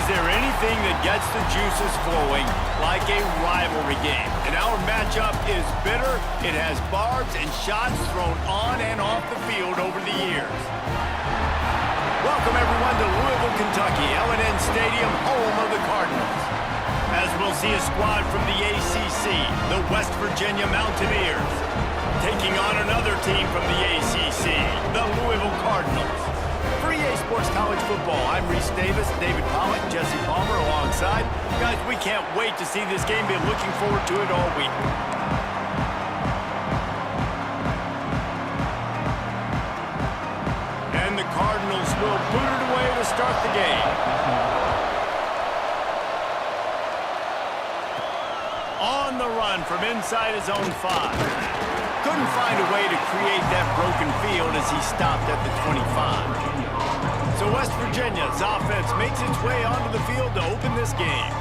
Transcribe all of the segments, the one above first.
Is there anything that gets the juices flowing like a rivalry game? And our matchup is bitter. It has barbs and shots thrown on and off the field over the years. Welcome, everyone, to Louisville, Kentucky, L&N Stadium, home of the Cardinals. As we'll see a squad from the ACC, the West Virginia Mountaineers, taking on another team from the ACC, the Louisville Cardinals. For EA Sports College Football, I'm Reese Davis, David Pollack, Jesse Palmer alongside. Guys, we can't wait to see this game. Been looking forward to it all week. And the Cardinals will boot it away to start the game. On the run from inside his own 5. Couldn't find a way to create that broken field as he stopped at the 25. So West Virginia's offense makes its way onto the field to open this game.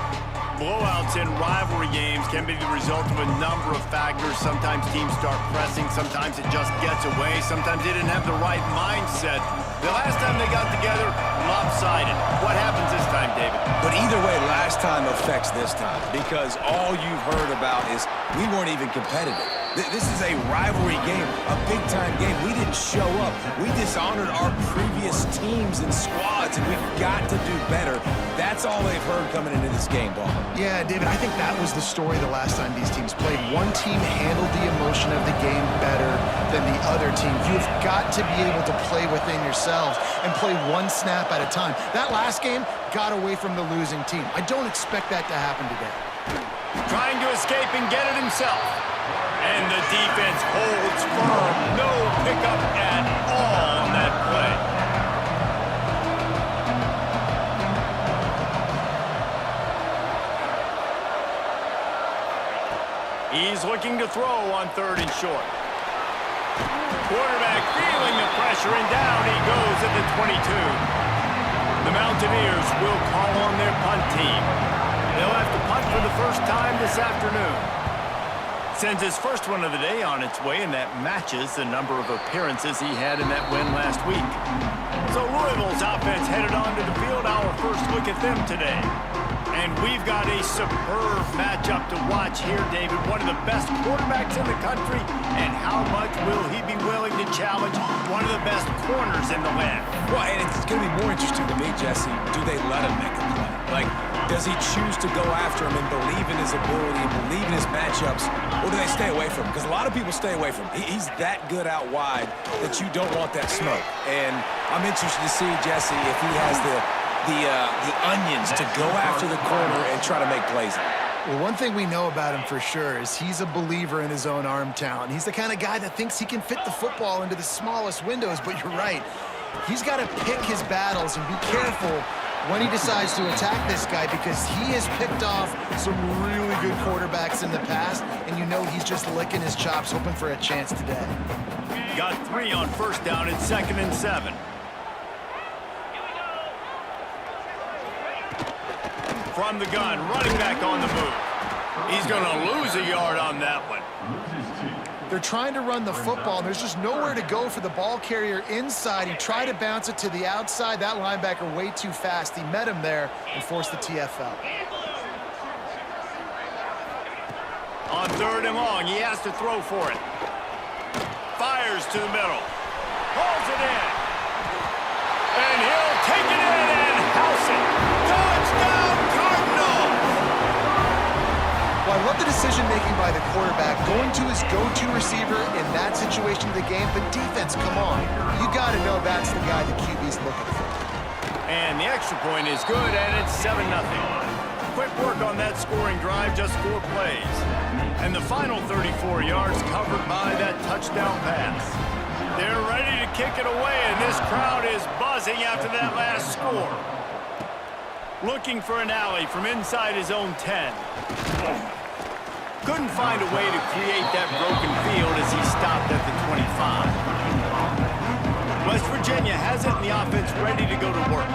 Blowouts in rivalry games can be the result of a number of factors. Sometimes teams start pressing, sometimes it just gets away, sometimes they didn't have the right mindset. The last time they got together, lopsided. What happens this time, David? But either way, last time affects this time because all you've heard about is we weren't even competitive. This is a rivalry game, a big-time game. We didn't show up. We dishonored our previous teams and squads, and we've got to do better. That's all they've heard coming into this game, Ball. Yeah, David, I think that was the story the last time these teams played. One team handled the emotion of the game better than the other team. You've got to be able to play within yourselves and play one snap at a time. That last game got away from the losing team. I don't expect that to happen today. Trying to escape and get it himself. And the defense holds firm. No pickup at all on that play. He's looking to throw on 3rd and short. Quarterback feeling the pressure, and down he goes at the 22. The Mountaineers will call on their punt team. They'll have to punt for the first time this afternoon. Sends his first one of the day on its way, and that matches the number of appearances he had in that win last week. So Louisville's offense headed onto the field. Our first look at them today. And we've got a superb matchup to watch here, David. One of the best quarterbacks in the country. And how much will he be willing to challenge one of the best corners in the land? Well, and it's going to be more interesting to me, Jesse. Do they let him make a play? Like, does he choose to go after him and believe in his ability and believe in his matchups, or do they stay away from him? Because a lot of people stay away from him. He's that good out wide that you don't want that smoke. And I'm interested to see, Jesse, if he has the onions to go after the corner and try to make plays. Well, one thing we know about him for sure is he's a believer in his own arm talent. He's the kind of guy that thinks he can fit the football into the smallest windows, but you're right. He's got to pick his battles and be careful when he decides to attack this guy because he has picked off some really good quarterbacks in the past, and you know he's just licking his chops, hoping for a chance today. Got 3 on 1st down at 2nd and 7. From the gun, running back on the move. He's going to lose a yard on that one. They're trying to run the football, and there's just nowhere to go for the ball carrier inside. He tried to bounce it to the outside. That linebacker way too fast. He met him there and forced the TFL. On 3rd and long, he has to throw for it. Fires to the middle. Pulls it in. And he'll take it in and house it. Touchdown, Cardinals! Well, I love the decision-making by the quarterback, going to his go-to receiver in that situation of the game. But defense, come on. You got to know that's the guy the QB's looking for. And the extra point is good, and it's 7-0. Quick work on that scoring drive, just 4 plays. And the final 34 yards covered by that touchdown pass. They're ready to kick it away, and this crowd is buzzing after that last score. Looking for an alley from inside his own 10. Couldn't find a way to create that broken field as he stopped at the 25. West Virginia has it, and the offense ready to go to work.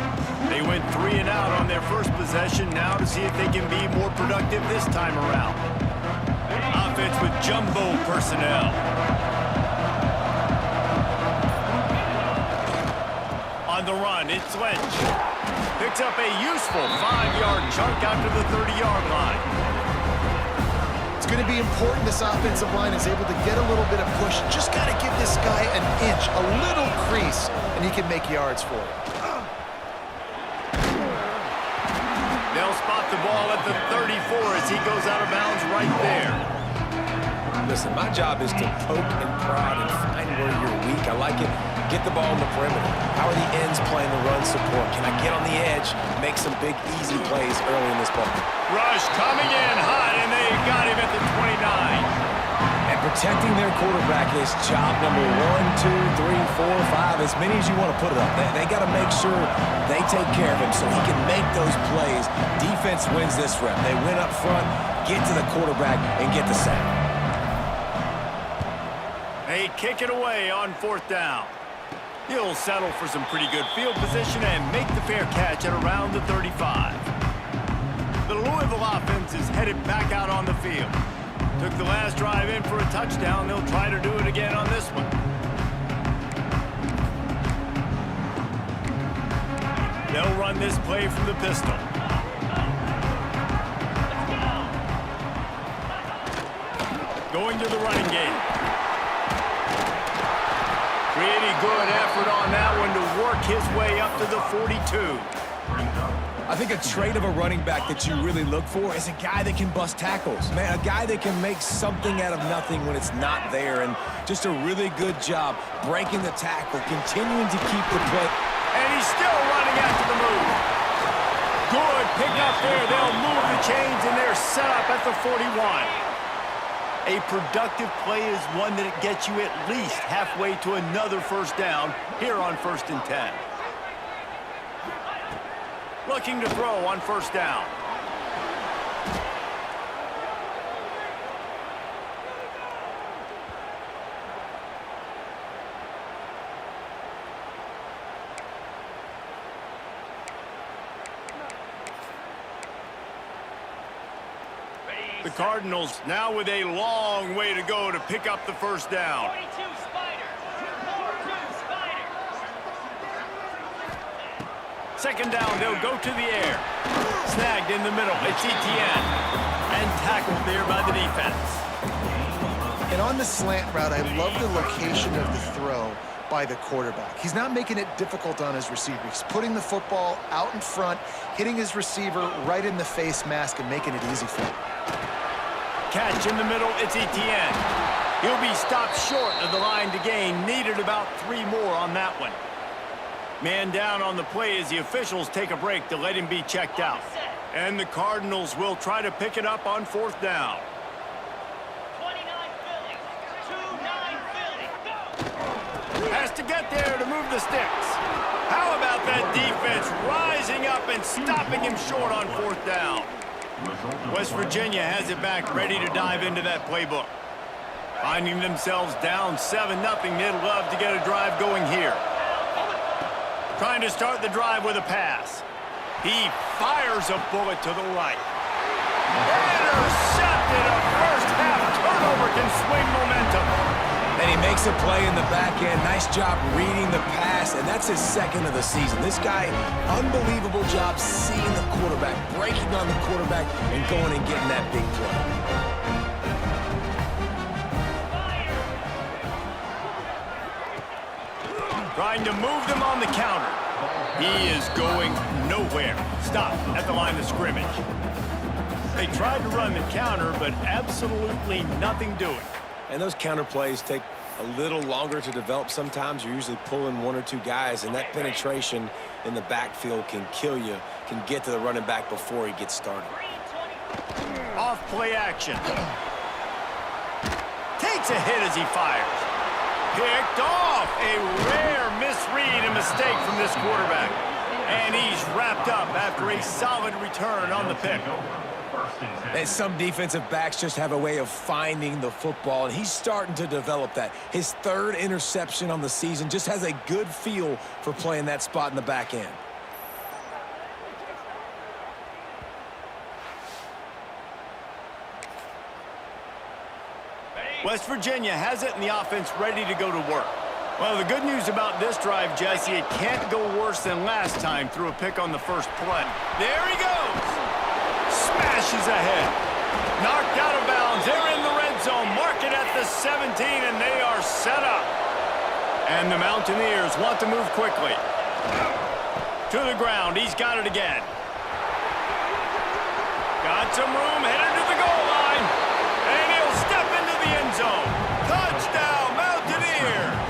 They went 3 and out on their first possession, now to see if they can be more productive this time around. Offense with jumbo personnel. On the run, it's Lynch. Picks up a useful 5-yard chunk out to the 30-yard line. It's going to be important this offensive line is able to get a little bit of push. Just got to give this guy an inch, a little crease, and he can make yards for it. They'll spot the ball at the 34 as he goes out of bounds right there. Listen, my job is to poke and prod and find where you're weak. I like it. Get the ball in the perimeter. How are the ends playing the run support? Can I get on the edge, make some big, easy plays early in this ball? Rush coming in hot, and they got him at the 29. And protecting their quarterback is job number 1, 2, 3, 4, 5, as many as you want to put it up. They got to make sure they take care of him so he can make those plays. Defense wins this rep. They win up front, get to the quarterback, and get the sack. They kick it away on 4th down. He'll settle for some pretty good field position and make the fair catch at around the 35. The Louisville offense is headed back out on the field. Took the last drive in for a touchdown. They'll try to do it again on this one. They'll run this play from the pistol. Going to the running game. Pretty good effort on that one to work his way up to the 42. I think a trait of a running back that you really look for is a guy that can bust tackles. Man, a guy that can make something out of nothing when it's not there. And just a really good job breaking the tackle, continuing to keep the play. And he's still running after the move. Good pick up there. They'll move the chains, and they're set up at the 41. A productive play is one that gets you at least halfway to another first down here on 1st and 10. Looking to throw on 1st down. The Cardinals now with a long way to go to pick up the 1st down. 42 Spiders. 42 Spiders. 2nd down, they'll go to the air. Snagged in the middle. It's Etienne. And tackled there by the defense. And on the slant route, I love the location of the throw by the quarterback. He's not making it difficult on his receiver. He's putting the football out in front, hitting his receiver right in the face mask and making it easy for him. Catch in the middle, it's Etienne. He'll be stopped short of the line to gain. Needed about 3 more on that one. Man down on the play as the officials take a break to let him be checked out. And the Cardinals will try to pick it up on 4th down. 29 Philly. 29 Philly. Has to get there to move the sticks. How about that defense rising up and stopping him short on 4th down? West Virginia has it back, ready to dive into that playbook. Finding themselves down 7-0, they'd love to get a drive going here. Trying to start the drive with a pass. He fires a bullet to the right. Intercepted. A first-half turnover can swing momentum. And he makes a play in the back end. Nice job reading the pass, and that's his 2nd of the season. This guy, unbelievable job seeing the quarterback, breaking on the quarterback, and going and getting that big play. Trying to move them on the counter. He is going nowhere. Stop at the line of scrimmage. They tried to run the counter, but absolutely nothing doing. And those counter plays take a little longer to develop sometimes. You're usually pulling 1 or 2 guys, and that penetration in the backfield can kill you, can get to the running back before he gets started. Off play action. Takes a hit as he fires. Picked off. A rare misread and mistake from this quarterback. And he's wrapped up after a solid return on the pick. And some defensive backs just have a way of finding the football, and he's starting to develop that. His 3rd interception on the season, just has a good feel for playing that spot in the back end. West Virginia has it, and the offense ready to go to work. Well, the good news about this drive, Jesse, it can't go worse than last time through a pick on the first play. There he goes. Smashes ahead. Knocked out of bounds. They're in the red zone. Mark it at the 17, and they are set up. And the Mountaineers want to move quickly. To the ground. He's got it again. Got some room. Headed to the goal line. And he'll step into the end zone. Touchdown, Mountaineers.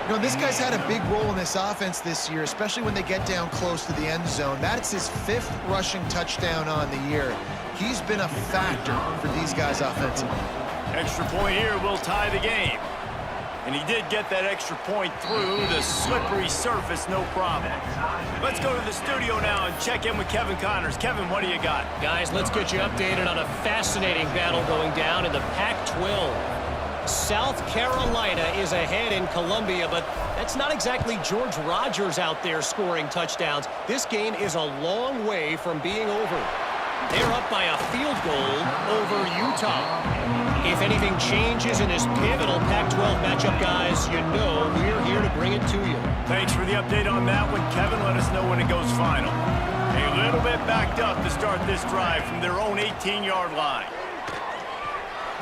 You know, this guy's had a big role in this offense this year, especially when they get down close to the end zone. That's his 5th rushing touchdown on the year. He's been a factor for these guys offensively. Extra point here will tie the game. And he did get that extra point through the slippery surface, no problem. Let's go to the studio now and check in with Kevin Connors. Kevin, what do you got? Guys, let's get you updated on a fascinating battle going down in the Pac-12. South Carolina is ahead in Columbia, but that's not exactly George Rogers out there scoring touchdowns. This game is a long way from being over. They're up by a field goal over Utah. If anything changes in this pivotal Pac-12 matchup, guys, you know we're here to bring it to you. Thanks for the update on that one, Kevin. Let us know when it goes final. A little bit backed up to start this drive from their own 18-yard line.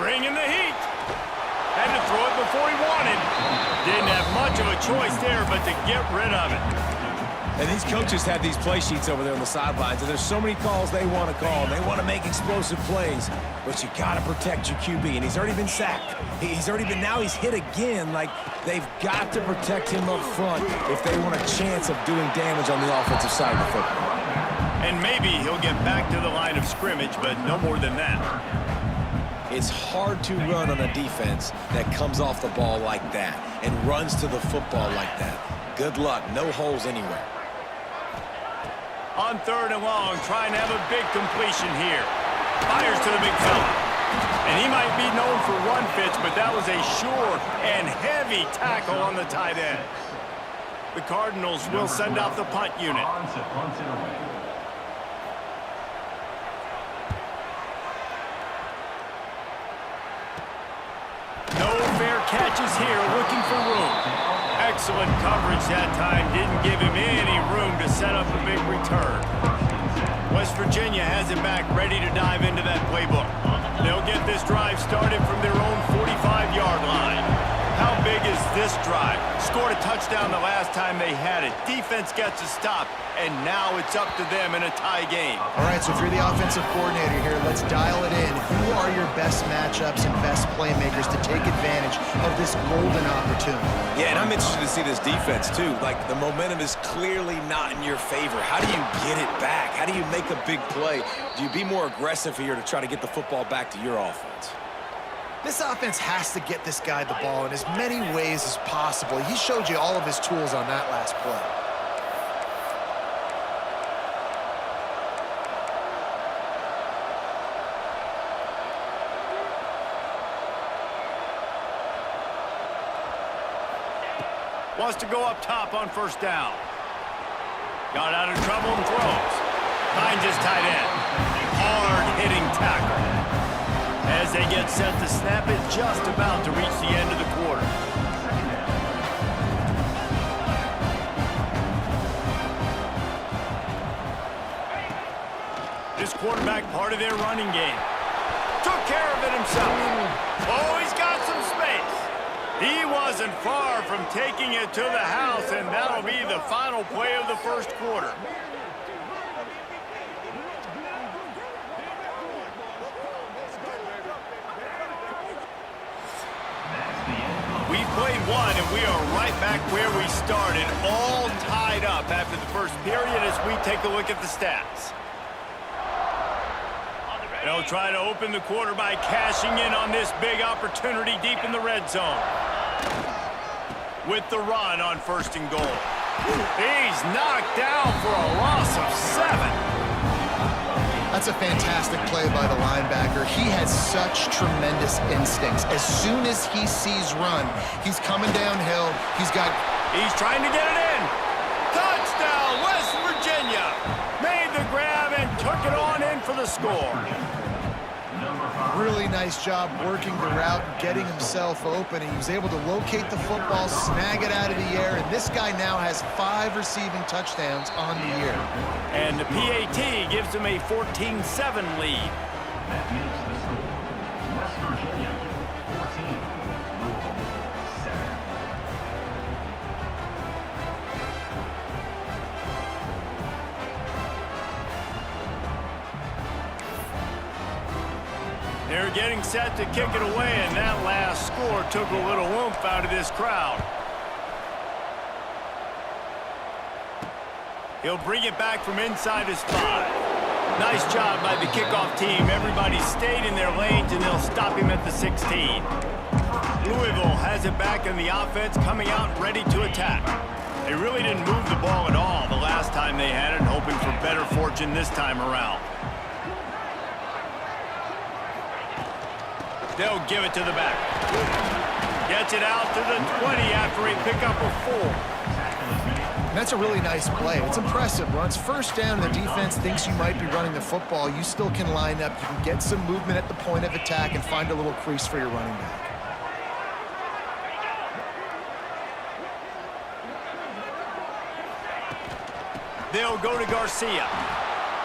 Bringing the heat. Had to throw it before he wanted. Didn't have much of a choice there, but to get rid of it. And these coaches have these play sheets over there on the sidelines, and there's so many calls they want to call. They want to make explosive plays, but you got to protect your QB, and he's already been sacked. Now he's hit again. Like, they've got to protect him up front if they want a chance of doing damage on the offensive side of the football. And maybe he'll get back to the line of scrimmage, but no more than that. It's hard to run on a defense that comes off the ball like that and runs to the football like that. Good luck. No holes anywhere. On 3rd and long, trying to have a big completion here. Fires to the big fella. And he might be known for run fits, but that was a sure and heavy tackle on the tight end. The Cardinals will send out the punt unit. No fair catches here, looking for room. Excellent coverage that time. Didn't give him any room to set up a big return. West Virginia has it back, ready to dive into that playbook. They'll get this drive started from their own 45-yard line. How big is this drive? Scored a touchdown the last time they had it. Defense gets a stop, and now it's up to them in a tie game. All right, so if you're the offensive coordinator here, let's dial it in. Who are your best matchups and best playmakers to take advantage of this golden opportunity? Yeah, and I'm interested to see this defense, too. Like, the momentum is clearly not in your favor. How do you get it back? How do you make a big play? Do you be more aggressive here to try to get the football back to your offense? This offense has to get this guy the ball in as many ways as possible. He showed you all of his tools on that last play. Wants to go up top on 1st down. Got out of trouble and throws. Finds his tight end. Hard-hitting tackle. As they get set to snap it, just about to reach the end of the quarter. This quarterback part of their running game. Took care of it himself. Oh, he's got some space. He wasn't far from taking it to the house, and that'll be the final play of the first quarter. We played one, and we are right back where we started, all tied up after the first period as we take a look at the stats. They'll try to open the quarter by cashing in on this big opportunity deep in the red zone. With the run on 1st and goal. He's knocked down for a loss of 7. That's a fantastic play by the linebacker. He has such tremendous instincts. As soon as he sees run, he's coming downhill. He's trying to get it in. Touchdown, West Virginia. Made the grab and took it on in for the score. Really nice job working the route and getting himself open. He was able to locate the football, snag it out of the air, and this guy now has 5 receiving touchdowns on the year. And the PAT gives him a 14-7 lead. That makes the score West Virginia 14, Louisville 7. They're getting set to kick it away, and that last score took a little oomph out of this crowd. He'll bring it back from inside his 5. Nice job by the kickoff team. Everybody stayed in their lanes, and they'll stop him at the 16. Louisville has it back in the offense, coming out ready to attack. They really didn't move the ball at all the last time they had it, hoping for better fortune this time around. They'll give it to the back. Gets it out to the 20 after a pickup of 4. That's a really nice play. It's impressive. Runs first down, and the defense thinks you might be running the football. You still can line up. You can get some movement at the point of attack and find a little crease for your running back. They'll go to Garcia.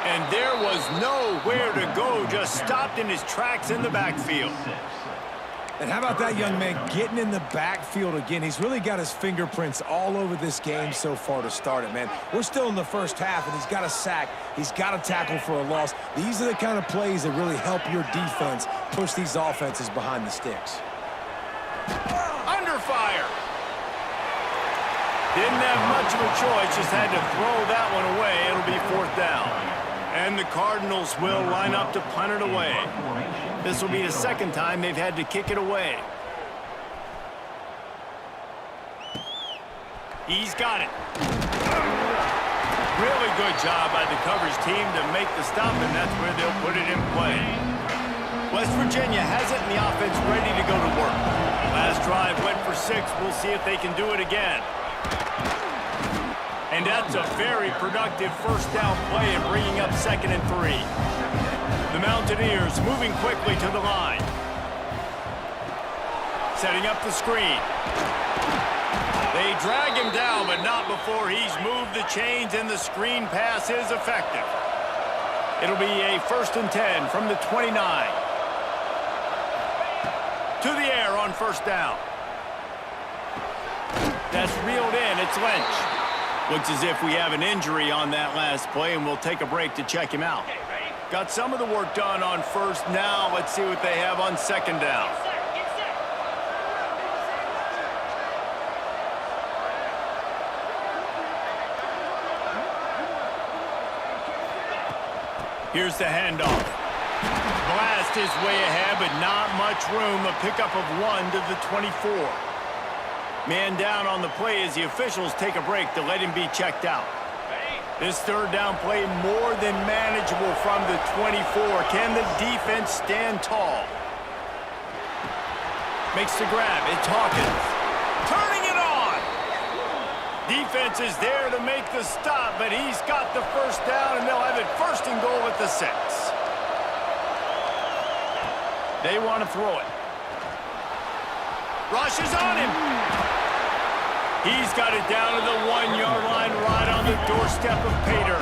And there was nowhere to go, just stopped in his tracks in the backfield. And how about that young man getting in the backfield again? He's really got his fingerprints all over this game so far to start it, man. We're still in the first half, and he's got a sack. He's got a tackle for a loss. These are the kind of plays that really help your defense push these offenses behind the sticks. Under fire. Didn't have much of a choice, just had to throw that one away. It'll be 4th down. And the Cardinals will line up to punt it away. This will be the second time they've had to kick it away. He's got it. Really good job by the coverage team to make the stop, and that's where they'll put it in play. West Virginia has it in the offense ready to go to work. Last drive went for 6. We'll see if they can do it again. And that's a very productive first down play and bringing up 2nd and 3. The Mountaineers moving quickly to the line. Setting up the screen. They drag him down, but not before he's moved the chains, and the screen pass is effective. It'll be a 1st and 10 from the 29. To the air on 1st down. That's reeled in. It's Lynch. Looks as if we have an injury on that last play, and we'll take a break to check him out. Got some of the work done on 1st. Now let's see what they have on 2nd down. Here's the handoff. Blast is way ahead, but not much room. A pickup of 1 to the 24. Man down on the play as the officials take a break to let him be checked out. This 3rd down play more than manageable from the 24. Can the defense stand tall? Makes the grab. It's Hawkins. Turning it on. Defense is there to make the stop, but he's got the 1st down, and they'll have it 1st and goal at the 6. They want to throw it. Rushes on him. He's got it down to the 1-yard line right on the doorstep of Pater.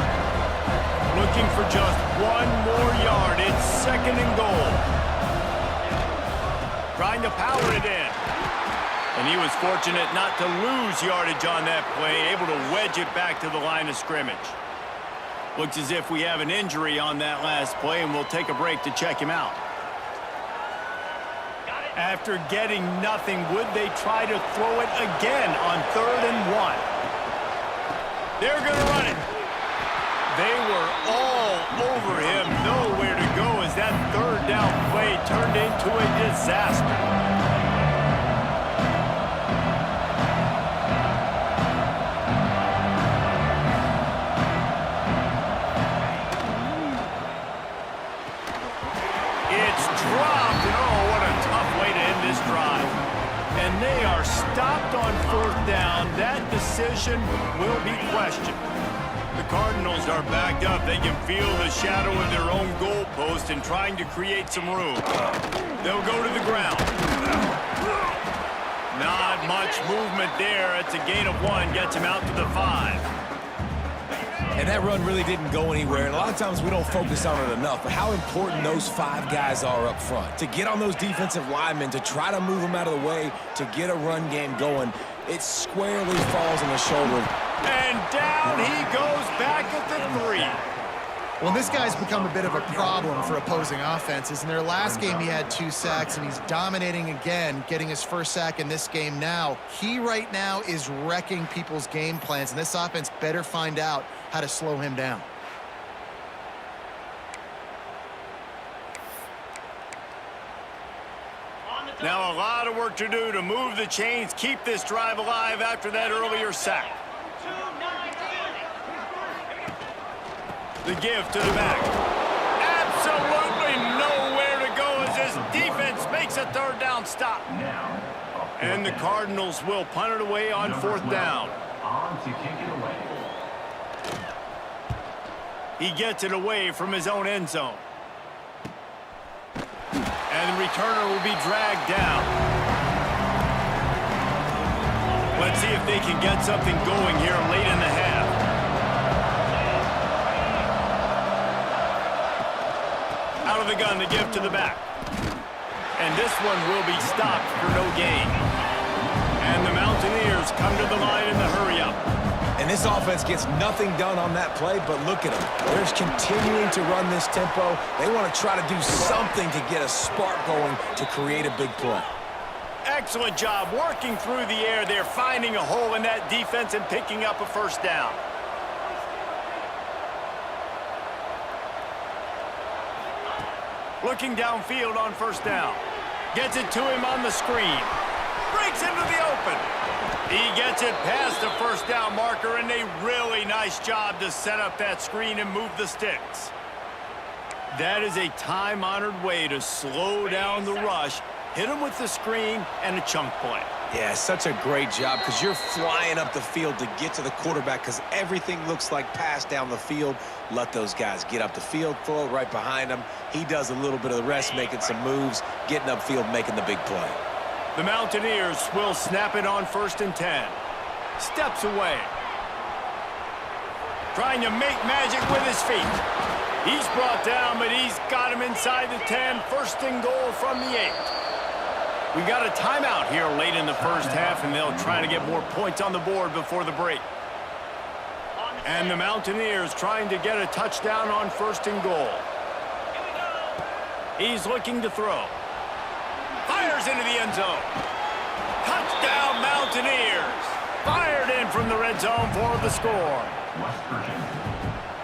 Looking for just 1 more yard. It's 2nd and goal. Trying to power it in. And he was fortunate not to lose yardage on that play, able to wedge it back to the line of scrimmage. Looks as if we have an injury on that last play, and we'll take a break to check him out. After getting nothing, would they try to throw it again on 3rd and 1? They're going to run it. They were all over him. Nowhere to go as that 3rd down play turned into a disaster. And they are stopped on 4th down. That decision will be questioned. The Cardinals are backed up. They can feel the shadow of their own goalpost. post and trying to create some room. They'll go to the ground. Not much movement there. It's a gain of 1, gets him out to the 5. And that run really didn't go anywhere, and a lot of times we don't focus on it enough, but how important those 5 guys are up front. To get on those defensive linemen, to try to move them out of the way, to get a run game going, it squarely falls on the shoulder. And down he goes back at the 3. Well, this guy's become a bit of a problem for opposing offenses. In their last game, he had 2 sacks, and he's dominating again, getting his first sack in this game now. He right now is wrecking people's game plans, and this offense better find out how to slow him down. Now a lot of work to do to move the chains, keep this drive alive after that earlier sack. 2-9 Philly. The give to the back. Absolutely nowhere to go as his defense makes a 3rd down stop. And the Cardinals will punt it away on 4th down. On to kick it away. He gets it away from his own end zone. And the returner will be dragged down. Let's see if they can get something going here late in the half. Out of the gun, the give to the back. And this one will be stopped for no gain. And the Mountaineers come to the line in the hurry-up. And this offense gets nothing done on that play, but look at them. They're continuing to run this tempo. They want to try to do something to get a spark going to create a big play. Excellent job working through the air there, finding a hole in that defense and picking up a 1st down. Looking downfield on 1st down. Gets it to him on the screen. Breaks into the open. He gets it past the 1st down marker, and a really nice job to set up that screen and move the sticks. That is a time-honored way to slow down the rush, hit him with the screen, and a chunk play. Yeah, such a great job because you're flying up the field to get to the quarterback because everything looks like pass down the field. Let those guys get up the field, throw it right behind him. He does a little bit of the rest, making some moves, getting upfield, making the big play. The Mountaineers will snap it on 1st and 10. Steps away. Trying to make magic with his feet. He's brought down, but he's got him inside the 10. 1st and goal from the 8. We've got a timeout here late in the 1st half, and they'll try to get more points on the board before the break. And the Mountaineers trying to get a touchdown on 1st and goal. He's looking to throw. Fires into the end zone. Touchdown, Mountaineers. Fired in from the red zone for the score. West Virginia.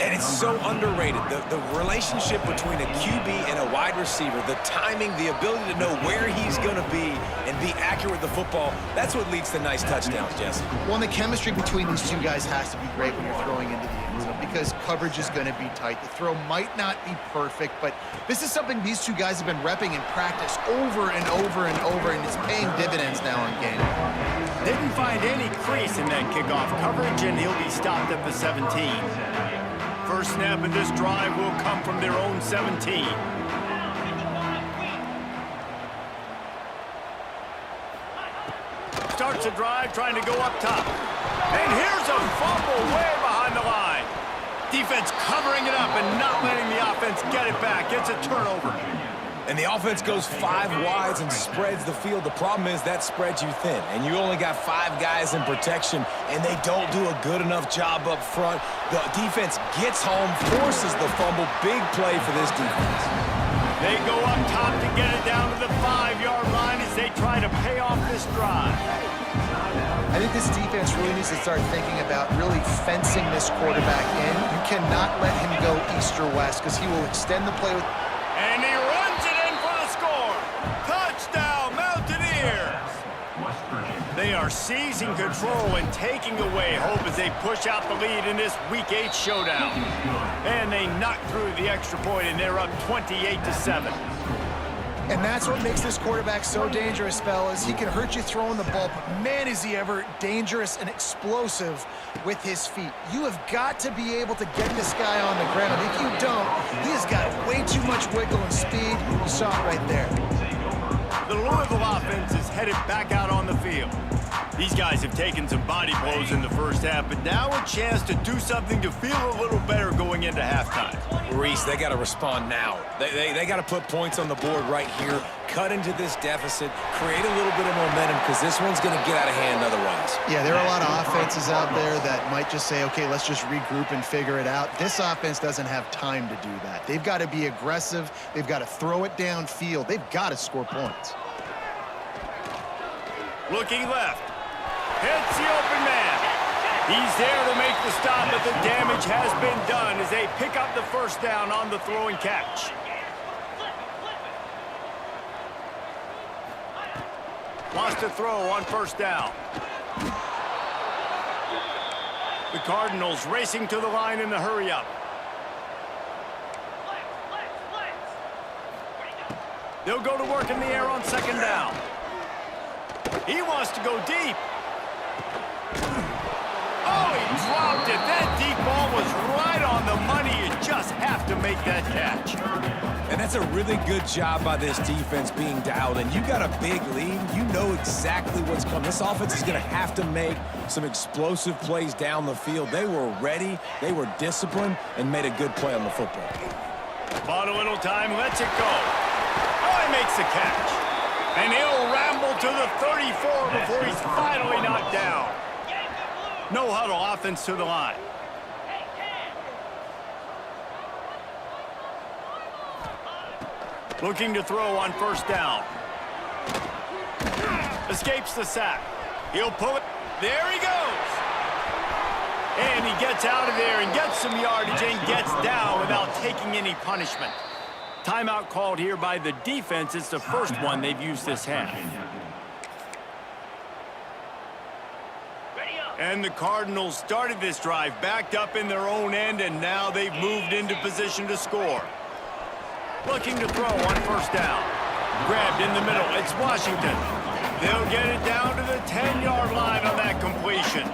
And it's so underrated. The relationship between a QB and a wide receiver, the timing, the ability to know where he's going to be and be accurate with the football, that's what leads to nice touchdowns, Jesse. Well, and the chemistry between these 2 guys has to be great when you're throwing into the end zone because coverage is going to be tight. The throw might not be perfect, but this is something these 2 guys have been repping in practice over and over and over, and it's paying dividends now in game. Didn't find any crease in that kickoff coverage, and he'll be stopped at the 17. First snap of this drive will come from their own 17. Starts the drive trying to go up top. And here's a fumble way behind the line. Defense covering it up and not letting the offense get it back. It's a turnover. And the offense goes 5 wides and spreads the field. The problem is that spreads you thin, and you only got 5 guys in protection, and they don't do a good enough job up front. The defense gets home, forces the fumble. Big play for this defense. They go up top to get it down to the 5-yard line as they try to pay off this drive. I think this defense really needs to start thinking about really fencing this quarterback in. You cannot let him go east or west because he will extend the play with... And he runs it in for the score. Touchdown, Mountaineers. West Virginia. They are seizing control and taking away hope as they push out the lead in this Week 8 showdown. And they knock through the extra point, and they're up 28-7. And that's what makes this quarterback so dangerous, fellas. He can hurt you throwing the ball, but man, is he ever dangerous and explosive with his feet. You have got to be able to get this guy on the ground. If you don't, he has got way too much wiggle and speed. You saw it right there. The Louisville offense is headed back out on the field. These guys have taken some body blows in the first half, but now a chance to do something to feel a little better going into halftime. Reese, they got to respond now. They got to put points on the board right here, cut into this deficit, create a little bit of momentum, because this one's going to get out of hand otherwise. Yeah, there are a lot of offenses out there that might just say, okay, let's just regroup and figure it out. This offense doesn't have time to do that. They've got to be aggressive. They've got to throw it downfield. They've got to score points. Looking left. Hits the open man. He's there to make the stop, but the damage has been done as they pick up the first down on the throw and catch. Wants to throw on first down. The Cardinals racing to the line in the hurry-up. They'll go to work in the air on second down. He wants to go deep. Oh, he dropped it. That deep ball was right on the money. You just have to make that catch. And that's a really good job by this defense being dialed in. You got a big lead. You know exactly what's coming. This offense is going to have to make some explosive plays down the field. They were ready, they were disciplined, and made a good play on the football. Bought a little time, lets it go. Oh, he makes the catch. And he'll ramble to the 34 before he's finally knocked down. No huddle offense to the line. Looking to throw on first down. Escapes the sack. He'll pull it. There he goes. And he gets out of there and gets some yardage and gets down without taking any punishment. Timeout called here by the defense. It's the first one they've used this half. And the Cardinals started this drive backed up in their own end, and now they've moved into position to score. Looking to throw on first down. Grabbed in the middle. It's Washington. They'll get it down to the 10-yard line on that completion.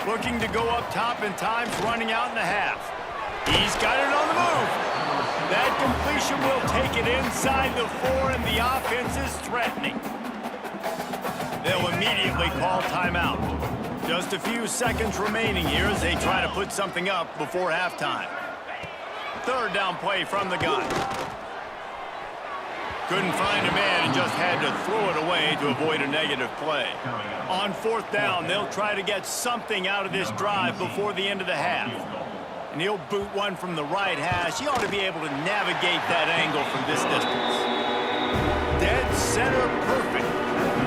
Looking to go up top, and time's running out in the half. He's got it on the move. That completion will take it inside the 4, and the offense is threatening. They'll immediately call timeout. Just a few seconds remaining here as they try to put something up before halftime. Third down play from the gun. Couldn't find a man and just had to throw it away to avoid a negative play. On fourth down, they'll try to get something out of this drive before the end of the half. And he'll boot one from the right hash. He ought to be able to navigate that angle from this distance. Dead center perfect.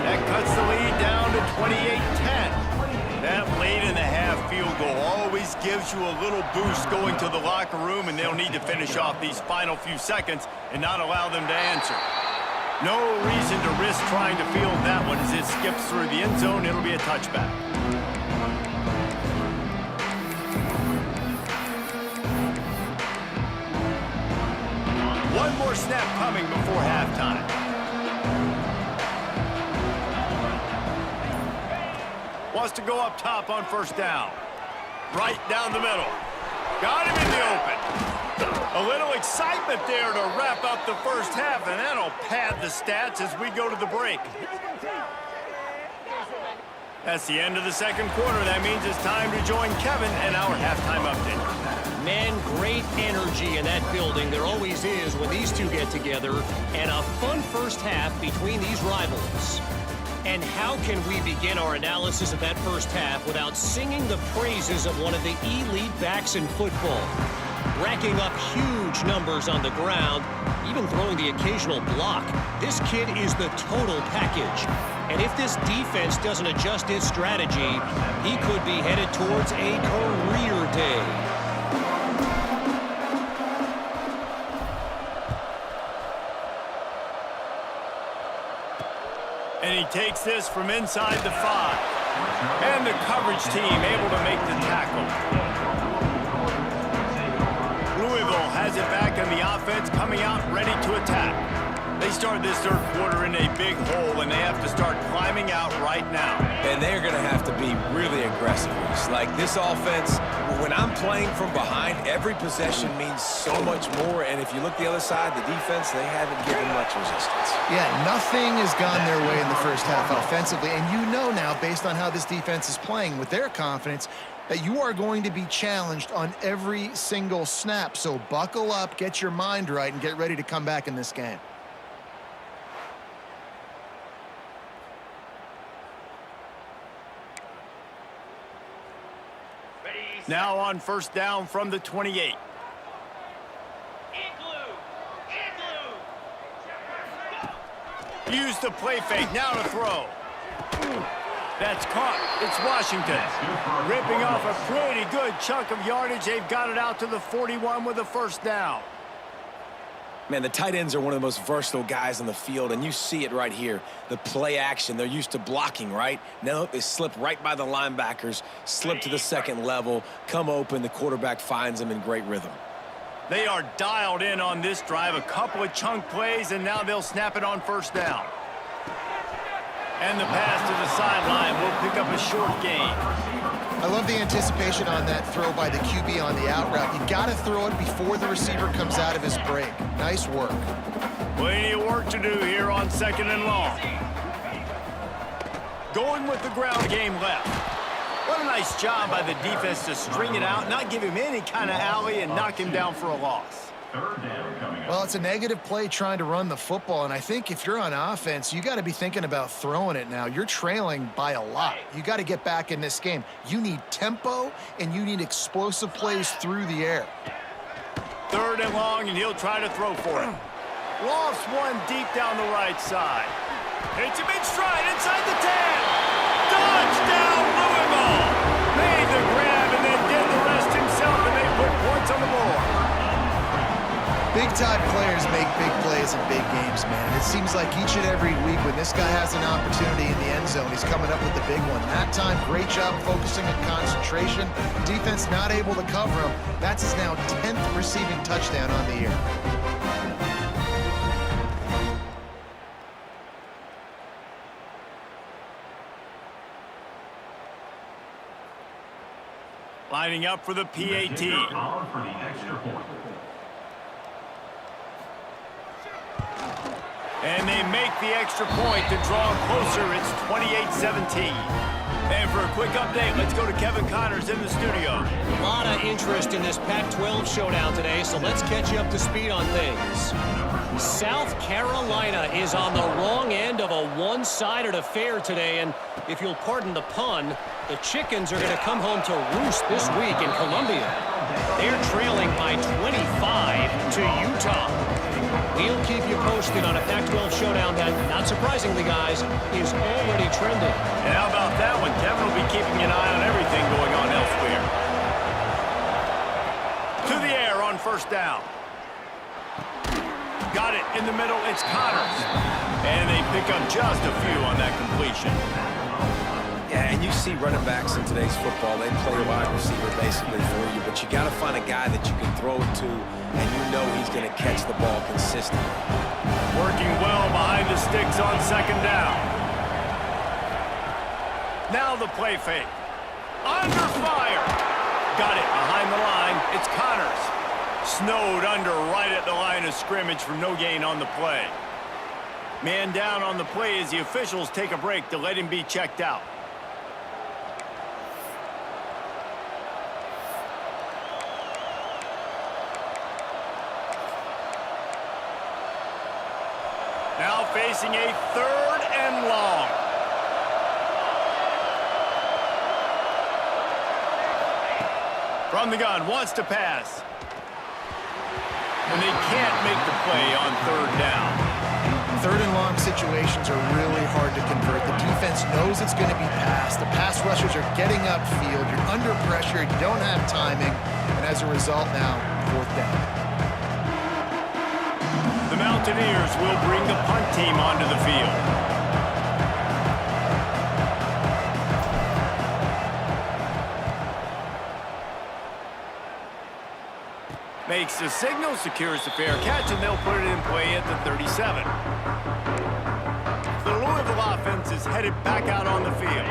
That cuts the lead down to 28-10. That late-in-the-half field goal always gives you a little boost going to the locker room, and they'll need to finish off these final few seconds and not allow them to answer. No reason to risk trying to field that one as it skips through the end zone. It'll be a touchback. One more snap coming before halftime. Wants to go up top on first down. Right down the middle. Got him in the open. A little excitement there to wrap up the first half, and that'll pad the stats as we go to the break. That's the end of the second quarter. That means it's time to join Kevin and our halftime update. Man, great energy in that building. There always is when these two get together. And a fun first half between these rivals. And how can we begin our analysis of that first half without singing the praises of one of the elite backs in football? Racking up huge numbers on the ground, even throwing the occasional block. This kid is the total package. And if this defense doesn't adjust its strategy, he could be headed towards a career day. And he takes this from inside the 5. And the coverage team able to make the tackle. Louisville has it back, and the offense coming out ready to attack. They started this third quarter in a big hole, and they have to start climbing out right now. And they're going to have to be really aggressive. It's like this offense, when I'm playing from behind, every possession means so much more. And if you look the other side, the defense, they haven't given much resistance. Yeah, nothing has gone their way in the first half offensively. And you know now, based on how this defense is playing with their confidence, that you are going to be challenged on every single snap. So buckle up, get your mind right, and get ready to come back in this game. Now on first down from the 28. Use the play fake, now to throw. That's caught. It's Washington. Ripping off a pretty good chunk of yardage. They've got it out to the 41 with a first down. Man, the tight ends are one of the most versatile guys on the field, and you see it right here. The play action, they're used to blocking, right? Now they slip right by the linebackers, slip to the second level, come open, the quarterback finds them in great rhythm. They are dialed in on this drive, a couple of chunk plays, and now they'll snap it on first down. And the pass to the sideline will pick up a short gain. I love the anticipation on that throw by the QB on the out route. You got to throw it before the receiver comes out of his break. Nice work. Plenty of work to do here on second and long. Going with the ground game left. What a nice job by the defense to string it out, not give him any kind of alley, and knock him down for a loss. Third down coming up. Well, it's a negative play trying to run the football, and I think if you're on offense, you got to be thinking about throwing it now. You're trailing by a lot. You got to get back in this game. You need tempo, and you need explosive plays through the air. Third and long, and he'll try to throw for it. Lofts one deep down the right side. Hits him in stride inside the 10. Touchdown, Louisville! Made the grab and then did the rest himself, and they put points on the board. Big-time players make big plays in big games, man. It seems like each and every week when this guy has an opportunity in the end zone, he's coming up with the big one. That time, great job focusing on concentration. Defense not able to cover him. That's his now 10th receiving touchdown on the year. Lining up for the PAT. On for the extra point. And they make the extra point to draw closer. It's 28-17. And for a quick update, let's go to Kevin Connors in the studio. A lot of interest in this Pac-12 showdown today, so let's catch you up to speed on things. South Carolina is on the wrong end of a one-sided affair today, and if you'll pardon the pun, the Chickens are going to come home to roost this week in Columbia. They're trailing by 25 to Utah. We'll keep you posted on a Pac-12 showdown that, not surprisingly, guys, is already trending. And how about that one? Kevin will be keeping an eye on everything going on elsewhere. To the air on first down. Got it in the middle. It's Connors. And they pick up just a few on that completion. Yeah, and you see running backs in today's football, they play wide receiver basically for you, but you got to find a guy that you can throw it to, and you know he's going to catch the ball consistently. Working well behind the sticks on second down. Now the play fake. Under fire. Got it behind the line. It's Connors. Snowed under right at the line of scrimmage for no gain on the play. Man down on the play as the officials take a break to let him be checked out. Now facing a third and long. From the gun, wants to pass. And they can't make the play on third down. Third and long situations are really hard to convert. The defense knows it's going to be passed. The pass rushers are getting upfield. You're under pressure. You don't have timing. And as a result now, fourth down. The Mountaineers will bring the punt team onto the field. makes the signal, secures the fair catch, and they'll put it in play at the 37. The Louisville offense is headed back out on the field.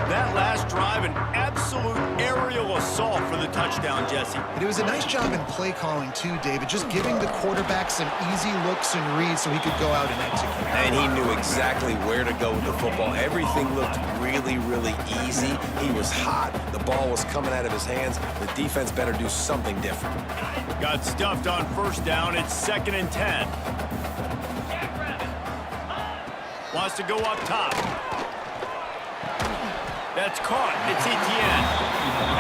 That last drive, an absolute aerial assault for the touchdown, Jesse. But it was a nice job in play calling too, David, just giving the quarterback some easy looks and reads so he could go out and execute. And he knew exactly where to go with the football. Everything looked really, really easy. He was hot. The ball was coming out of his hands. The defense better do something different. Got stuffed on first down. It's 2nd and 10. Wants to go up top. That's caught. It's Etienne.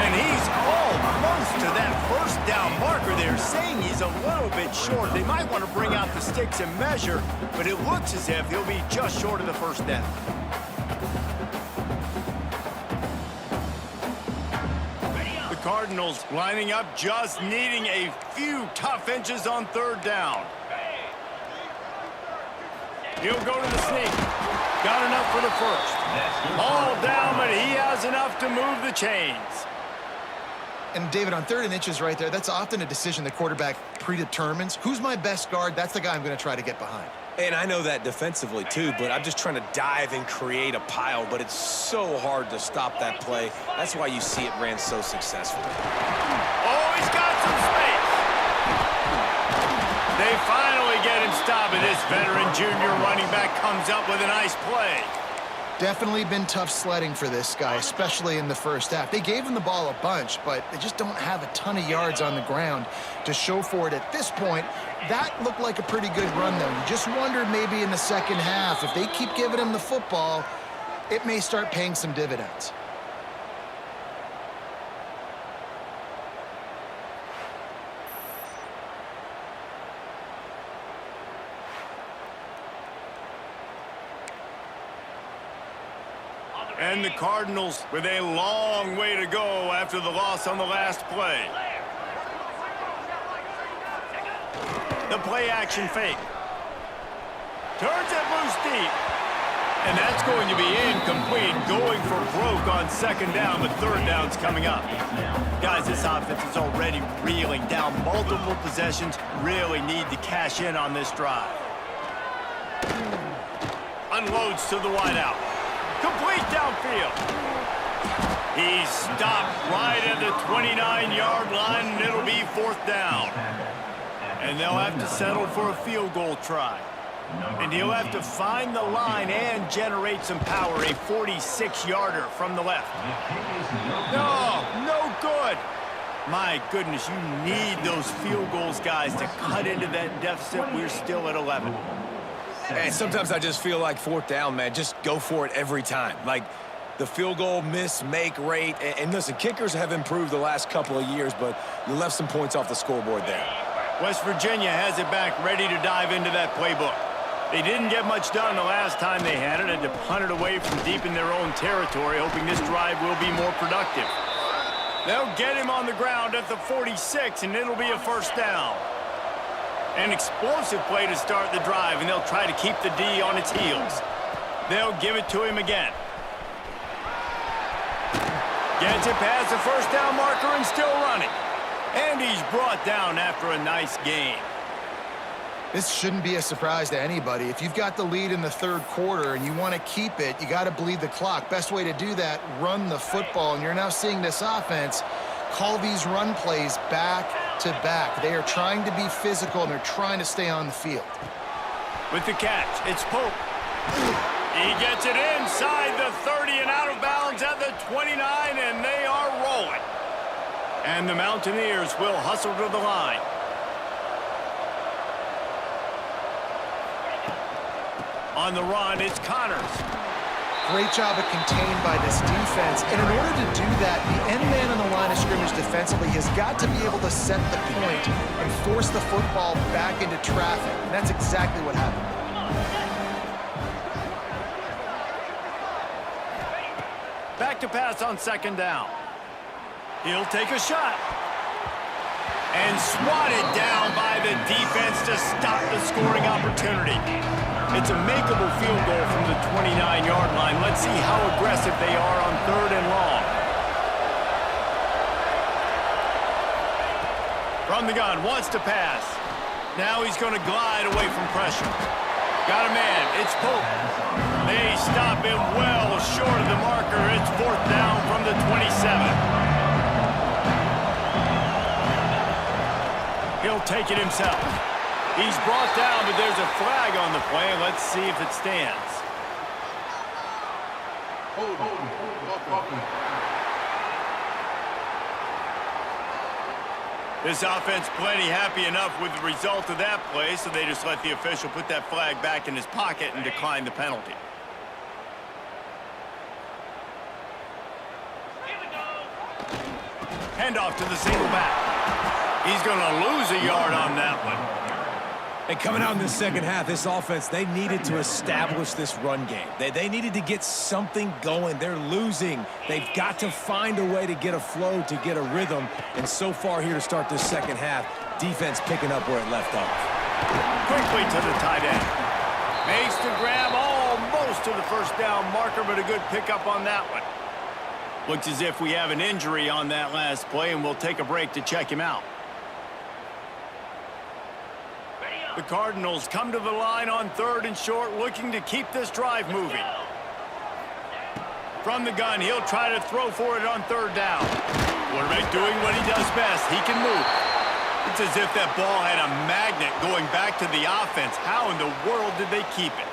And he's almost to that first down marker there, saying he's a little bit short. They might want to bring out the sticks and measure, but it looks as if he'll be just short of the first down. The Cardinals lining up, just needing a few tough inches on 3rd down. He'll go to the sneak. Got enough for the first. All down, but he has enough to move the chains. And David, on 3rd and inches right there, that's often a decision the quarterback predetermines. Who's my best guard? That's the guy I'm going to try to get behind. And I know that defensively too, but I'm just trying to dive and create a pile, but it's so hard to stop that play. That's why you see it ran so successfully. Oh, he's got some space. They finally get him stopped, and this veteran junior running back comes up with a nice play. Definitely been tough sledding for this guy, especially in the first half. They gave him the ball a bunch, but they just don't have a ton of yards on the ground to show for it at this point. That looked like a pretty good run, though. You just wonder maybe in the second half, if they keep giving him the football, it may start paying some dividends. And the Cardinals with a long way to go after the loss on the last play. The play action fake. Turns it loose deep. And that's going to be incomplete. Going for broke on 2nd down, but 3rd down's coming up. Guys, this offense is already reeling down. Multiple possessions, really need to cash in on this drive. Unloads to the wideout. Complete downfield. He's stopped right at the 29-yard line, and it'll be 4th down. And they'll have to settle for a field goal try. And he'll have to find the line and generate some power, a 46-yarder from the left. No good. My goodness, you need those field goals, guys, to cut into that deficit. We're still at 11. And sometimes I just feel like 4th down, man, just go for it every time. Like the field goal miss-make rate. And listen, kickers have improved the last couple of years, but you left some points off the scoreboard there. West Virginia has it back, ready to dive into that playbook. They didn't get much done the last time they had it, had to punt it away from deep in their own territory, hoping this drive will be more productive. They'll get him on the ground at the 46, and it'll be a 1st down. An explosive play to start the drive, and they'll try to keep the D on its heels. They'll give it to him again. Gets it past the 1st down marker and still running. And he's brought down after a nice gain. This shouldn't be a surprise to anybody. If you've got the lead in the 3rd quarter and you want to keep it, you got to bleed the clock. Best way to do that, run the football. And you're now seeing this offense call these run plays back to back. They are trying to be physical, and they're trying to stay on the field. With the catch, it's Pope. He gets it inside the 30 and out of bounds at the 29, and they are rolling. And the Mountaineers will hustle to the line. On the run, it's Connors. Great job of contained by this defense. And in order to do that, the end man on the line of scrimmage defensively has got to be able to set the point and force the football back into traffic. And that's exactly what happened. Back to pass on 2nd down. He'll take a shot. And swatted down by the defense to stop the scoring opportunity. It's a makeable field goal from the 29-yard line. Let's see how aggressive they are on 3rd and long. From the gun, wants to pass. Now he's going to glide away from pressure. Got a man, it's Pope. They stop him well short of the marker. It's 4th down from the 27. He'll take it himself. He's brought down, but there's a flag on the play. Let's see if it stands. This offense plenty happy enough with the result of that play, so they just let the official put that flag back in his pocket and decline the penalty. Here we go. Handoff to the single back. He's going to lose a yard on that one. And coming out in the second half, this offense, they needed to establish this run game. They needed to get something going. They're losing. They've got to find a way to get a flow, to get a rhythm. And so far here to start this second half, defense picking up where it left off. Quickly to the tight end. Makes the grab almost to the 1st down marker, but a good pickup on that one. Looks as if we have an injury on that last play, and we'll take a break to check him out. The Cardinals come to the line on 3rd and short, looking to keep this drive moving. From the gun, he'll try to throw for it on 3rd down. Quarterback doing what he does best. He can move. It's as if that ball had a magnet going back to the offense. How in the world did they keep it?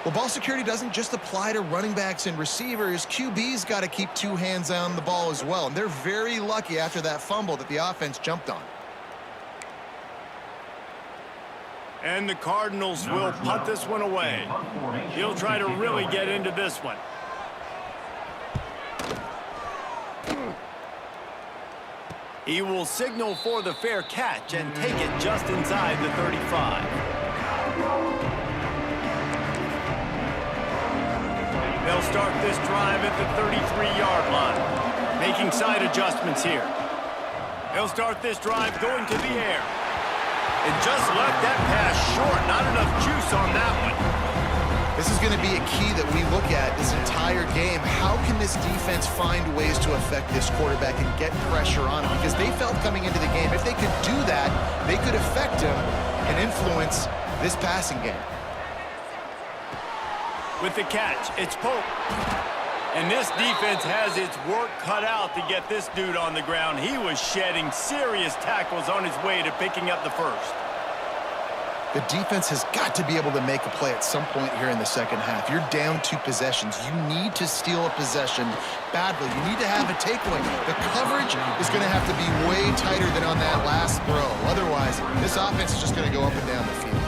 Well, ball security doesn't just apply to running backs and receivers. QB's got to keep 2 hands on the ball as well. And they're very lucky after that fumble that the offense jumped on. And the Cardinals will punt this one away. He'll try to really get into this one. He will signal for the fair catch and take it just inside the 35. They'll start this drive at the 33-yard line, making side adjustments here. They'll start this drive going to the air. And just left that pass short. Not enough juice on that one. This is going to be a key that we look at this entire game. How can this defense find ways to affect this quarterback and get pressure on him? Because they felt coming into the game, if they could do that, they could affect him and influence this passing game. With the catch, it's Pope. And this defense has its work cut out to get this dude on the ground. He was shedding serious tackles on his way to picking up the first. The defense has got to be able to make a play at some point here in the second half. You're down 2 possessions. You need to steal a possession badly. You need to have a takeaway. The coverage is going to have to be way tighter than on that last throw. Otherwise, this offense is just going to go up and down the field.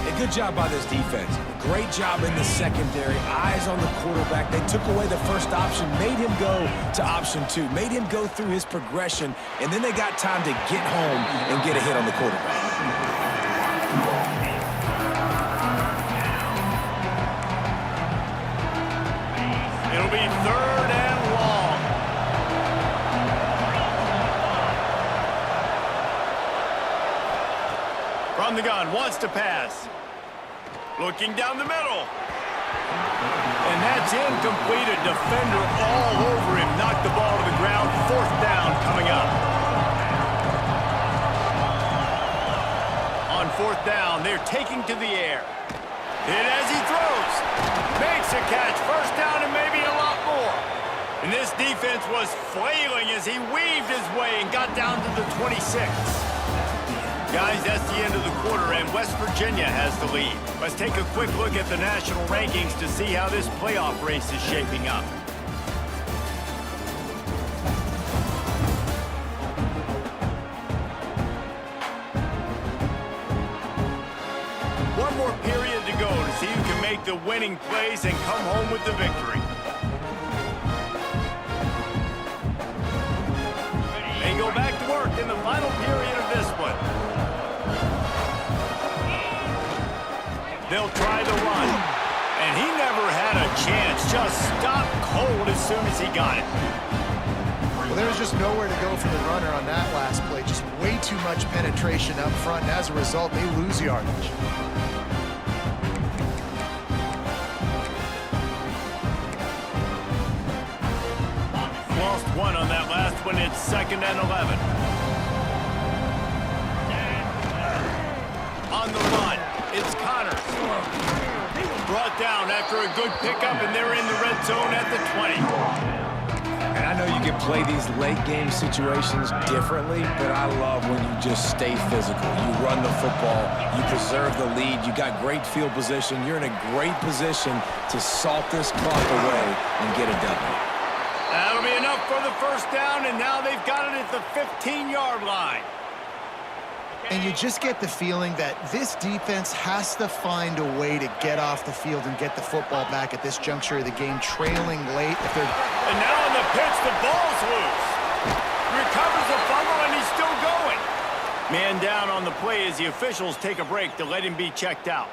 A good job by this defense. Great job in the secondary. Eyes on the quarterback. They took away the first option, made him go to option 2, made him go through his progression, and then they got time to get home and get a hit on the quarterback. It'll be 3rd and long. From the gun, wants to pass. Looking down the middle. And that's incomplete. A defender all over him. Knocked the ball to the ground. 4th down coming up. On 4th down, they're taking to the air. Hit as he throws. Makes a catch. 1st down and maybe a lot more. And this defense was flailing as he weaved his way and got down to the 26. Guys, that's the end of the quarter, and West Virginia has the lead. Let's take a quick look at the national rankings to see how this playoff race is shaping up. One more period to go to see who can make the winning plays and come home with the victory. They go back to work in the final period of this one. They'll try the run. And he never had a chance. Just stopped cold as soon as he got it. Well, there was just nowhere to go for the runner on that last play. Just way too much penetration up front. And as a result, they lose yardage. Lost 1 on that last one. It's 2nd and 11. on the run. It's Connors. Brought down after a good pickup, and they're in the red zone at the 20. And I know you can play these late-game situations differently, but I love when you just stay physical. You run the football, you preserve the lead, you got great field position. You're in a great position to salt this clock away and get a W. That'll be enough for the first down, and now they've got it at the 15-yard line. And you just get the feeling that this defense has to find a way to get off the field and get the football back at this juncture of the game, trailing late. And now on the pitch, the ball's loose. Recovers the fumble, and he's still going. Man down on the play as the officials take a break to let him be checked out.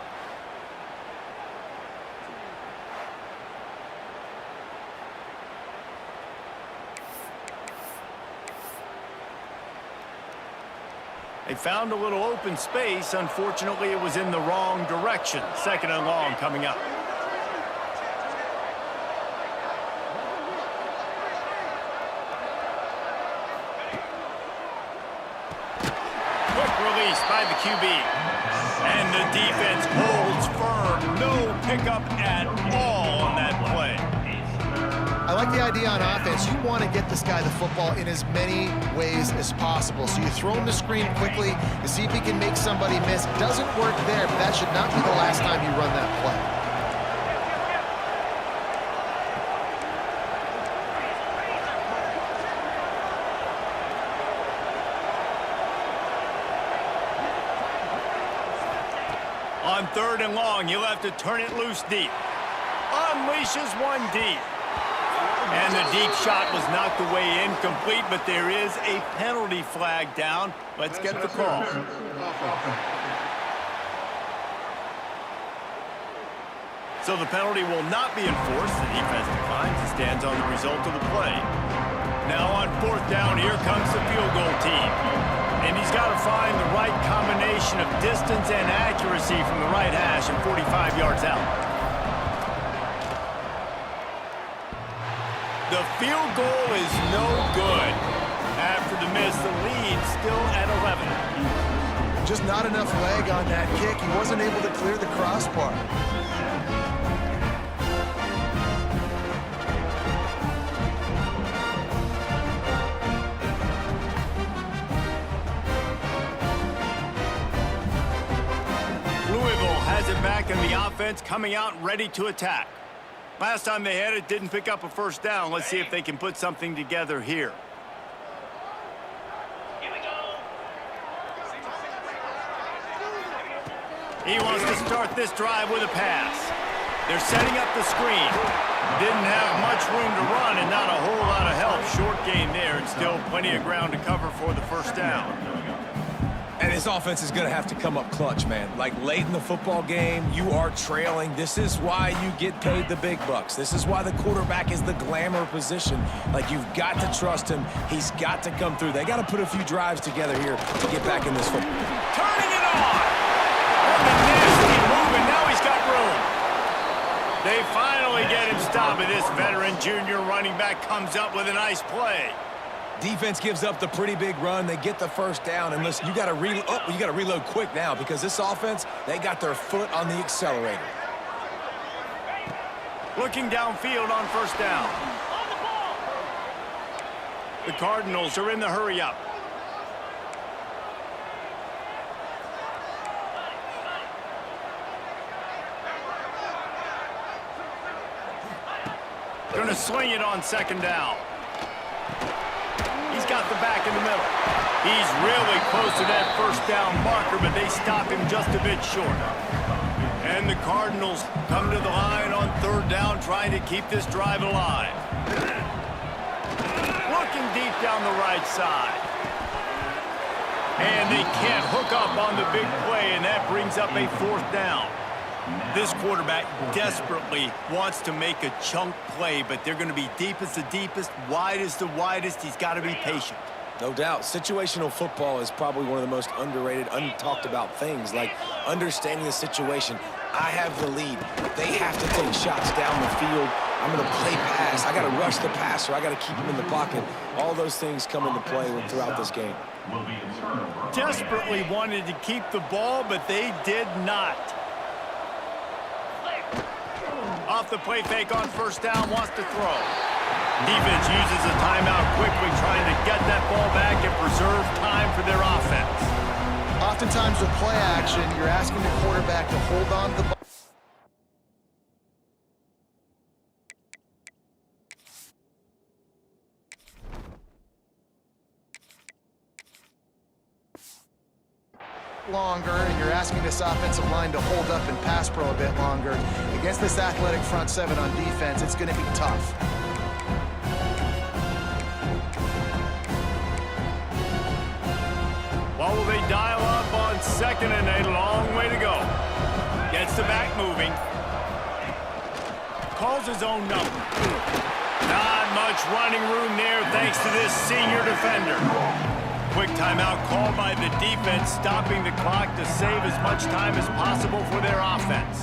They found a little open space. Unfortunately, it was in the wrong direction. Second and long coming up. Quick release by the QB. And the defense holds firm. No pickup at all on that play. I like the idea on offense. You want to get this guy the football in as many ways as possible. So you throw him the screen quickly to see if he can make somebody miss. Doesn't work there, but that should not be the last time you run that play. On third and long, you'll have to turn it loose deep. Unleashes one deep. And the deep shot was knocked away incomplete, but there is a penalty flag down. Let's get the call. So the penalty will not be enforced. The defense declines and stands on the result of the play. Now on fourth down, here comes the field goal team. And he's got to find the right combination of distance and accuracy from the right hash and 45 yards out. The field goal is no good. After the miss, the lead still at 11. Just not enough leg on that kick. He wasn't able to clear the crossbar. Louisville has it back in the offense, coming out ready to attack. Last time they had it, didn't pick up a first down. Let's see if they can put something together here. He wants to start this drive with a pass. They're setting up the screen. Didn't have much room to run and not a whole lot of help. Short gain there and still plenty of ground to cover for the first down. And this offense is going to have to come up clutch, man. Like, late in the football game, you are trailing. This is why you get paid the big bucks. This is why the quarterback is the glamour position. Like, you've got to trust him. He's got to come through. They got to put a few drives together here to get back in this football. Turning it on! And the nasty move, and now he's got room. They finally get him stopped, and this veteran junior running back comes up with a nice play. Defense gives up the pretty big run. They get the first down. And listen, you got to reload quick now because this offense, they got their foot on the accelerator. Looking downfield on first down. The Cardinals are in the hurry-up. Going to swing it on second down. He's got the back in the middle. He's really close to that first down marker, but they stop him just a bit short. And the Cardinals come to the line on third down, trying to keep this drive alive. Looking deep down the right side. And they can't hook up on the big play, and that brings up a fourth down. This quarterback desperately wants to make a chunk play, but they're going to be deep as the deepest, wide as the widest. He's got to be patient. No doubt. Situational football is probably one of the most underrated, untalked about things, like understanding the situation. I have the lead. They have to take shots down the field I'm going to play pass. I got to rush the passer. I got to keep him in the pocket. All those things come into play throughout this game. Will be a turnover. Desperately wanted to keep the ball, but they did not. Off the play fake on first down, wants to throw. Defense uses a timeout quickly, trying to get that ball back and preserve time for their offense. Oftentimes with play action, you're asking the quarterback to hold on to the ball. Longer, and you're asking this offensive line to hold up and pass pro a bit longer. Against this athletic front seven on defense, it's going to be tough. What will they dial up on second and a long way to go? Gets the back moving. Calls his own number. Not much running room there thanks to this senior defender. Quick timeout called by the defense, stopping the clock to save as much time as possible for their offense.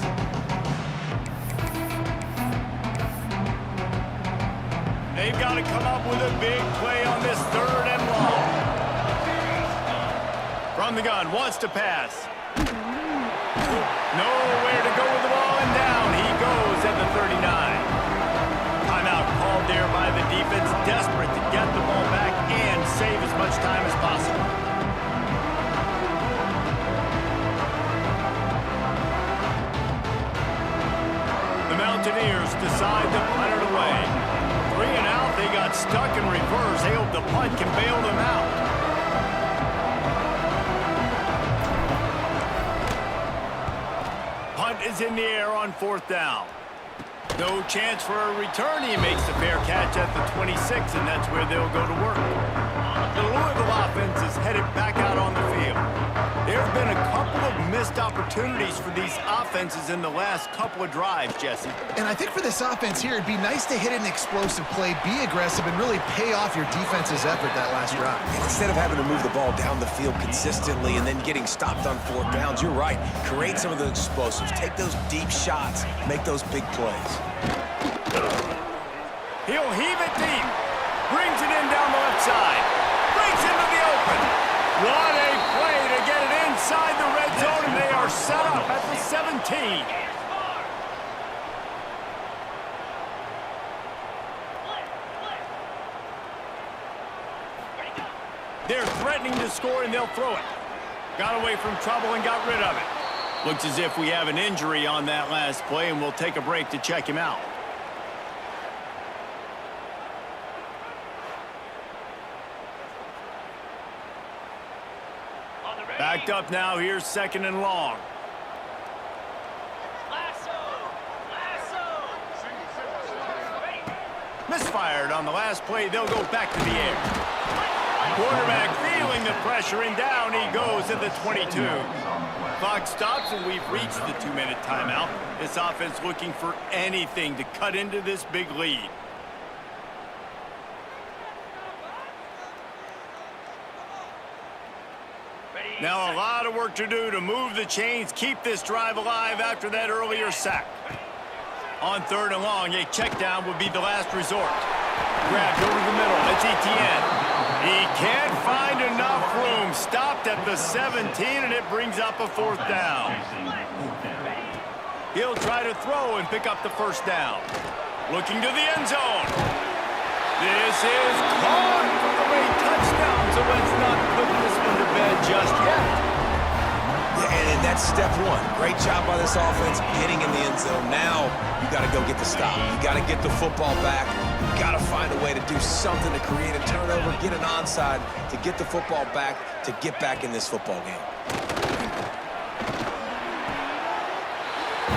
They've got to come up with a big play on this third and long. From the gun, wants to pass. Nowhere to go with the ball, and down he goes at the 39. Timeout called there by the defense, desperate to get the ball back and save as much time as possible. The Mountaineers decide to punt it away. 3 and out, they got stuck in reverse. They hope the punt can bail them out. Punt is in the air on fourth down. No chance for a return. He makes the fair catch at the 26, and that's where they'll go to work. The Louisville offense is headed back out on the field. There have been a couple of missed opportunities for these offenses in the last couple of drives, Jesse. And I think for this offense here, it'd be nice to hit an explosive play, be aggressive, and really pay off your defense's effort that last drive. Instead of having to move the ball down the field consistently and then getting stopped on fourth downs, you're right. Create some of the explosives. Take those deep shots. Make those big plays. He'll heave it deep. Brings it in down the left side. Breaks into the open. What a play to get it inside the red zone, and they are set up at the 17. They're threatening to score, and they'll throw it. Got away from trouble and got rid of it. Looks as if we have an injury on that last play, and we'll take a break to check him out. Backed up now, here's second and long. Misfired on the last play, they'll go back to the air. Quarterback feeling the pressure, and down he goes at the 22. Clock stops, and we've reached the 2-minute timeout. This offense looking for anything to cut into this big lead. Now a lot of work to do to move the chains, keep this drive alive after that earlier sack. On third and long, a check down would be the last resort. Grabbed over the middle, that's Etienne. He can't find enough room. Stopped at the 17, and it brings up a fourth down. He'll try to throw and pick up the first down. Looking to the end zone. This is caught for the late touchdown, so let's not put this one to bed just yet. Yeah, and that's step one. Great job by this offense getting in the end zone. Now you got to go get the stop. You got to get the football back. You got to find a way to do something to create a turnover, get an onside, to get the football back, to get back in this football game.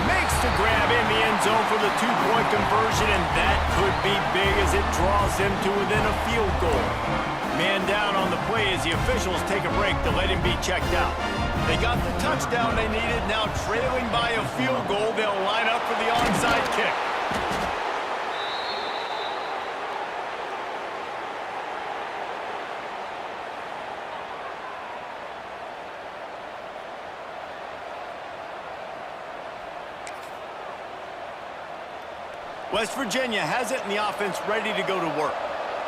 Makes the grab in the end zone for the two-point conversion, and that could be big as it draws them to within a field goal. Man down on the play as the officials take a break to let him be checked out. They got the touchdown they needed. Now trailing by a field goal, they'll line up for the onside kick. West Virginia has it and the offense ready to go to work.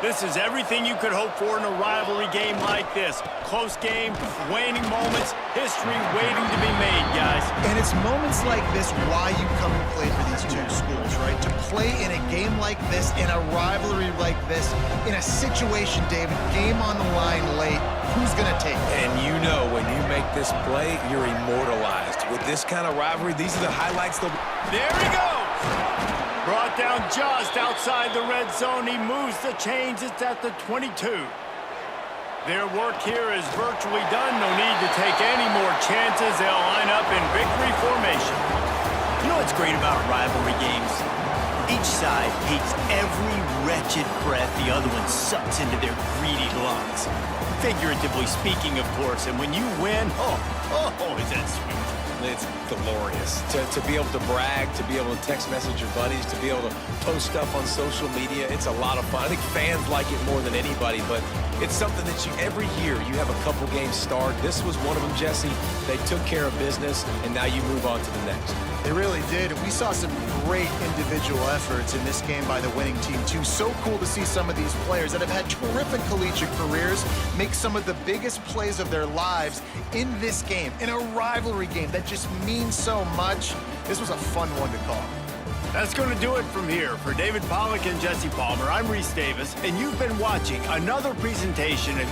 This is everything you could hope for in a rivalry game like this. Close game, waning moments, history waiting to be made, guys. And it's moments like this why you come and play for these two schools, right? To play in a game like this, in a rivalry like this, in a situation, David, game on the line late, who's going to take it? And you know when you make this play, you're immortalized. With this kind of rivalry, these are the highlights. There he goes! Brought down just outside the red zone. He moves the chains. It's at the 22. Their work here is virtually done. No need to take any more chances. They'll line up in victory formation. You know what's great about rivalry games? Each side hates every wretched breath the other one sucks into their greedy lungs. Figuratively speaking, of course. And when you win, is that sweet. It's glorious. To be able to brag, to be able to text message your buddies, to be able to post stuff on social media, it's a lot of fun. I think fans like it more than anybody, but it's something that every year you have a couple games start. This was one of them, Jesse. They took care of business, and now you move on to the next. They really did. We saw some great individual efforts in this game by the winning team, too. So cool to see some of these players that have had terrific collegiate careers make some of the biggest plays of their lives in this game, in a rivalry game that just means so much. This was a fun one to call. That's going to do it from here. For David Pollack and Jesse Palmer, I'm Reese Davis, and you've been watching another presentation of